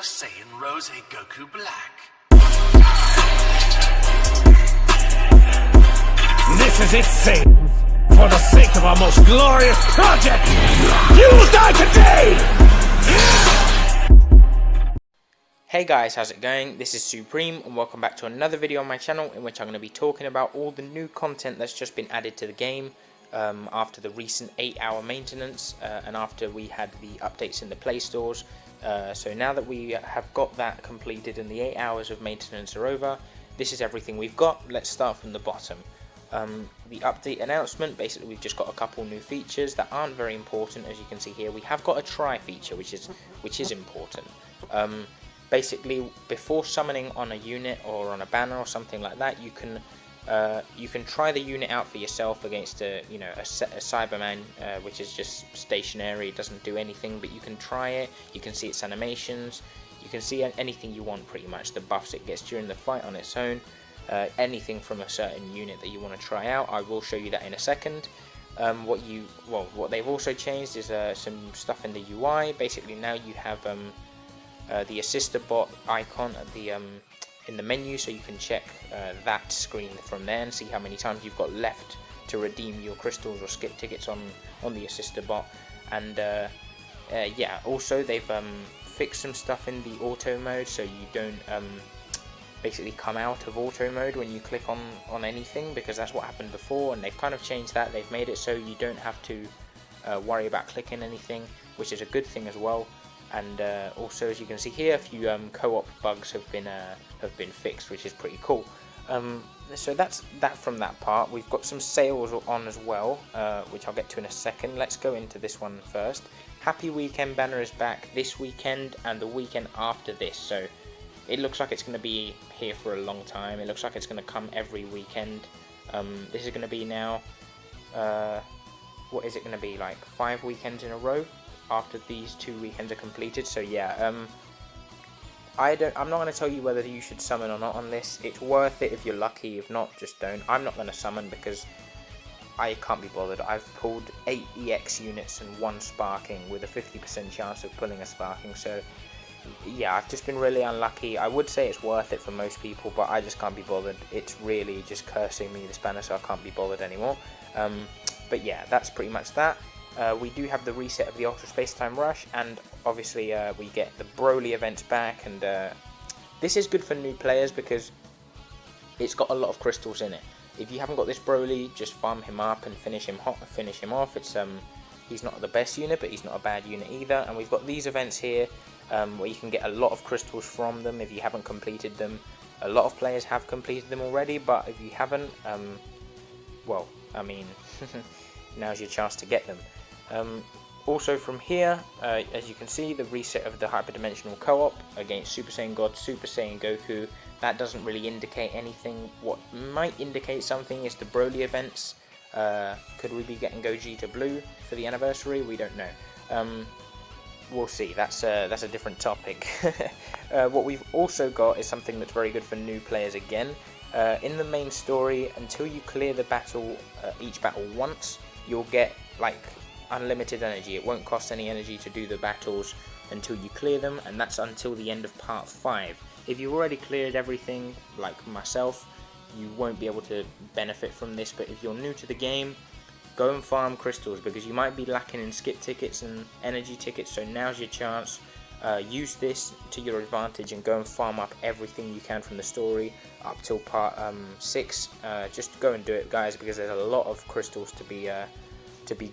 Super Saiyan Rose Goku Black. This is it, Satan. For the sake of our most glorious project, you will die today! Hey guys, how's it going? This is Supreme and welcome back to another video on my channel in which I'm going to be talking about all the new content that's just been added to the game after the recent 8-hour maintenance and after we had the updates in the Play Stores. So now that we have got that completed and the 8 hours of maintenance are over, this is everything we've got. Let's start from the bottom. The update announcement, basically we've just got a couple new features that aren't very important. As you can see here, we have got a try feature which is important. Basically, before summoning on a unit or on a banner or something like that, you can try the unit out for yourself against a Cyberman, which is just stationary, it doesn't do anything, but you can try it. You can see its animations, you can see anything you want pretty much, the buffs it gets during the fight on its own, anything from a certain unit that you want to try out. I will show you that in a second. What they've also changed is some stuff in the UI. Basically now you have the Assister Bot icon at the in the menu, so you can check that screen from there and see how many times you've got left to redeem your crystals or skip tickets on the Assister Bot. And yeah, also they've fixed some stuff in the auto mode, so you don't basically come out of auto mode when you click on anything, because that's what happened before, and they've kind of changed that. They've made it so you don't have to worry about clicking anything, which is a good thing as well. And also, as you can see here, a few co-op bugs have been fixed, which is pretty cool. So that's that from that part. We've got some sales on as well, which I'll get to in a second. Let's go into this one first. Happy Weekend banner is back this weekend and the weekend after this. So it looks like it's going to be here for a long time. It looks like it's going to come every weekend. This is going to be now, what is it going to be, like 5 weekends in a row after these 2 weekends are completed. So yeah, I'm not going to tell you whether you should summon or not on this. It's worth it if you're lucky. If not, just don't. I'm not going to summon because I can't be bothered. I've pulled 8 EX units and 1 Sparking with a 50% chance of pulling a Sparking. So yeah, I've just been really unlucky. I would say it's worth it for most people, but I just can't be bothered. It's really just cursing me, this banner, so I can't be bothered anymore. But yeah, that's pretty much that. We do have the reset of the Ultra Space Time Rush, and obviously we get the Broly events back, and this is good for new players because it's got a lot of crystals in it. If you haven't got this Broly, just farm him up and finish him off. It's he's not the best unit, but he's not a bad unit either. And we've got these events here where you can get a lot of crystals from them if you haven't completed them. A lot of players have completed them already, but if you haven't, well, I mean, now's your chance to get them. Also from here, as you can see, the reset of the hyperdimensional co-op against Super Saiyan God, Super Saiyan Goku. That doesn't really indicate anything. What might indicate something is the Broly events. Could we be getting Gogeta Blue for the anniversary? We don't know. We'll see. That's a different topic. What we've also got is something that's very good for new players again. In the main story, until you clear the battle, each battle once, you'll get like unlimited energy. It won't cost any energy to do the battles until you clear them, and that's until the end of part 5. If you've already cleared everything, like myself, you won't be able to benefit from this, but if you're new to the game, go and farm crystals, because you might be lacking in skip tickets and energy tickets, so now's your chance. Use this to your advantage and go and farm up everything you can from the story up till part 6. Just go and do it, guys, because there's a lot of crystals to be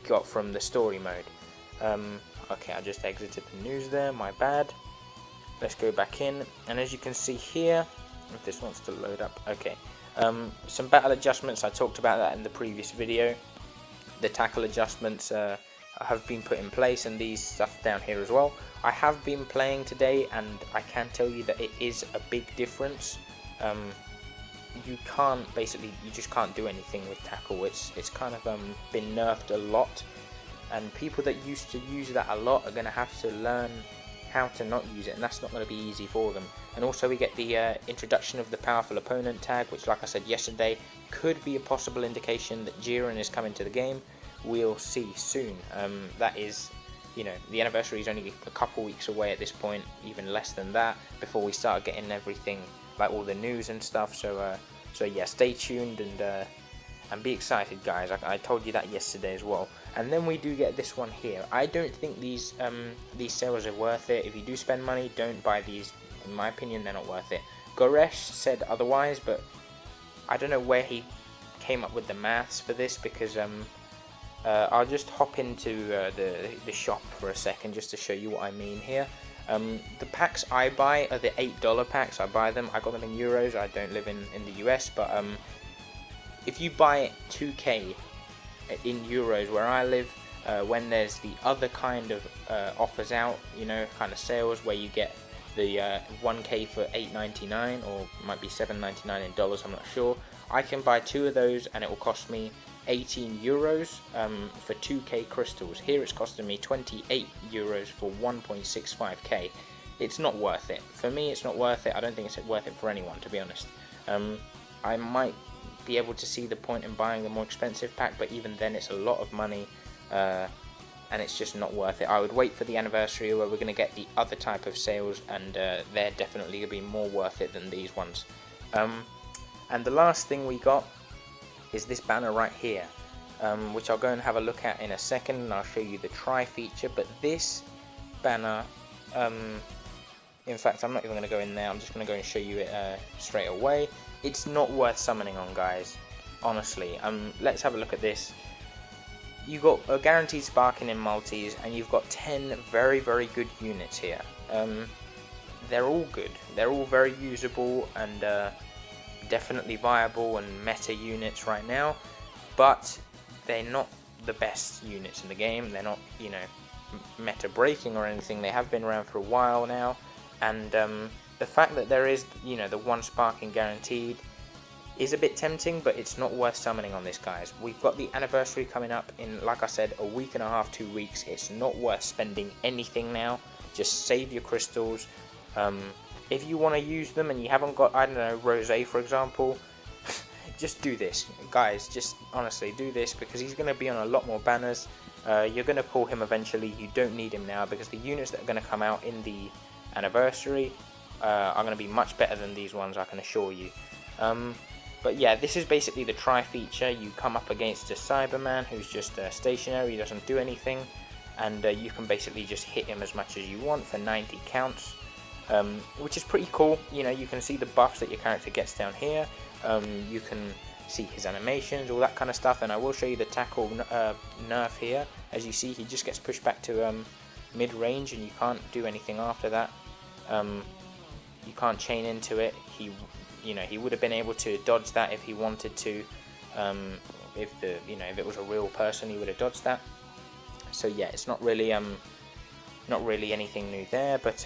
got from the story mode. Okay, I just exited the news there, my bad. Let's go back in, and as you can see here, if this wants to load up, okay. Some battle adjustments, I talked about that in the previous video. The tackle adjustments have been put in place, and these stuff down here as well. I have been playing today, and I can tell you that it is a big difference. You just can't do anything with tackle. It's kind of been nerfed a lot, and people that used to use that a lot are going to have to learn how to not use it, and that's not going to be easy for them. And also we get the introduction of the powerful opponent tag, which, like I said yesterday, could be a possible indication that Jiren is coming to the game. We'll see soon. That is you know, the anniversary is only a couple weeks away at this point, even less than that, before we start getting everything, like all the news and stuff. So yeah, stay tuned and be excited, guys. I told you that yesterday as well. And then we do get this one here. I don't think these sales are worth it. If you do spend money, don't buy these. In my opinion, they're not worth it. Goresh said otherwise, but I don't know where he came up with the maths for this, because I'll just hop into the shop for a second just to show you what I mean here. The packs I buy are the $8 packs. I buy them. I got them in euros. I don't live in the US, but if you buy 2K in euros where I live, when there's the other kind of offers out, you know, kind of sales where you get the 1K for $8.99, or it might be $7.99 in dollars, I'm not sure. I can buy 2 of those and it will cost me 18 euros for 2K crystals. Here it's costing me 28 euros for 1.65K. It's not worth it. For me, it's not worth it. I don't think it's worth it for anyone, to be honest. I might be able to see the point in buying the more expensive pack, but even then it's a lot of money, and it's just not worth it. I would wait for the anniversary where we're going to get the other type of sales, and they're definitely going to be more worth it than these ones. And the last thing we got is this banner right here, which I'll go and have a look at in a second, and I'll show you the try feature. But this banner, in fact, I'm not even going to go in there. I'm just going to go and show you it straight away. It's not worth summoning on, guys, honestly. Let's have a look at this. You got a guaranteed sparking in multis, and you've got 10 very, very good units here. They're all good. They're all very usable and definitely viable and meta units right now, but they're not the best units in the game. They're not, you know, meta breaking or anything. They have been around for a while now, and the fact that there is, you know, the 1 sparking guaranteed is a bit tempting, but it's not worth summoning on this, guys. We've got the anniversary coming up in, like I said, a week and a half, 2 weeks. It's not worth spending anything now. Just save your crystals. If you want to use them and you haven't got, I don't know, Rose, for example, just do this, guys. Just honestly do this, because he's going to be on a lot more banners. You're going to pull him eventually. You don't need him now, because the units that are going to come out in the anniversary are going to be much better than these ones, I can assure you. But yeah, this is basically the try feature. You come up against a Cyberman who's just stationary, he doesn't do anything, and you can basically just hit him as much as you want for 90 counts, which is pretty cool. You know, you can see the buffs that your character gets down here. You can see his animations, all that kind of stuff, and I will show you the tackle nerf here. As you see, he just gets pushed back to mid-range, and you can't do anything after that. You can't chain into it. He would have been able to dodge that if he wanted to. If it was a real person, he would have dodged that. So yeah, it's not really anything new there, but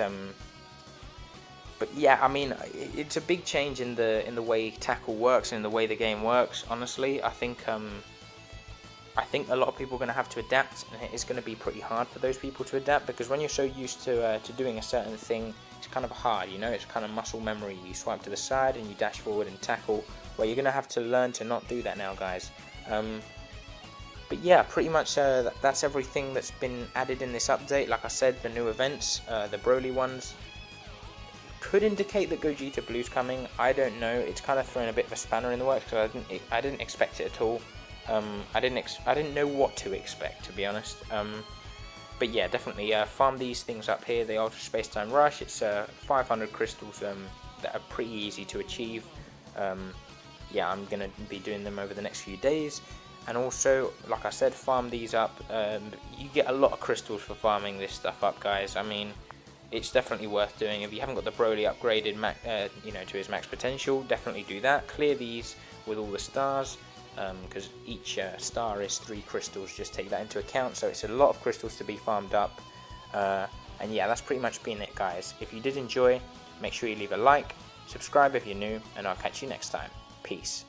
yeah, I mean, it's a big change in the way tackle works and in the way the game works. Honestly, I think a lot of people are going to have to adapt, and it's going to be pretty hard for those people to adapt, because when you're so used to doing a certain thing, it's kind of hard, you know. It's kind of muscle memory. You swipe to the side and you dash forward and tackle. Well, you're going to have to learn to not do that now, guys. But yeah, pretty much that's everything that's been added in this update. Like I said, the new events, the Broly ones, could indicate that Gogeta Blue's coming. I don't know. It's kind of thrown a bit of a spanner in the works, because I didn't expect it at all. I didn't know what to expect, to be honest. But yeah, definitely farm these things up here. The Ultra Space Time Rush. It's 500 crystals that are pretty easy to achieve. Yeah, I'm gonna be doing them over the next few days. And also, like I said, farm these up. You get a lot of crystals for farming this stuff up, guys. I mean, it's definitely worth doing. If you haven't got the Broly upgraded, to his max potential, definitely do that. Clear these with all the stars, because each star is 3 crystals. Just take that into account. So it's a lot of crystals to be farmed up. And yeah, that's pretty much been it, guys. If you did enjoy, make sure you leave a like, subscribe if you're new, and I'll catch you next time. Peace.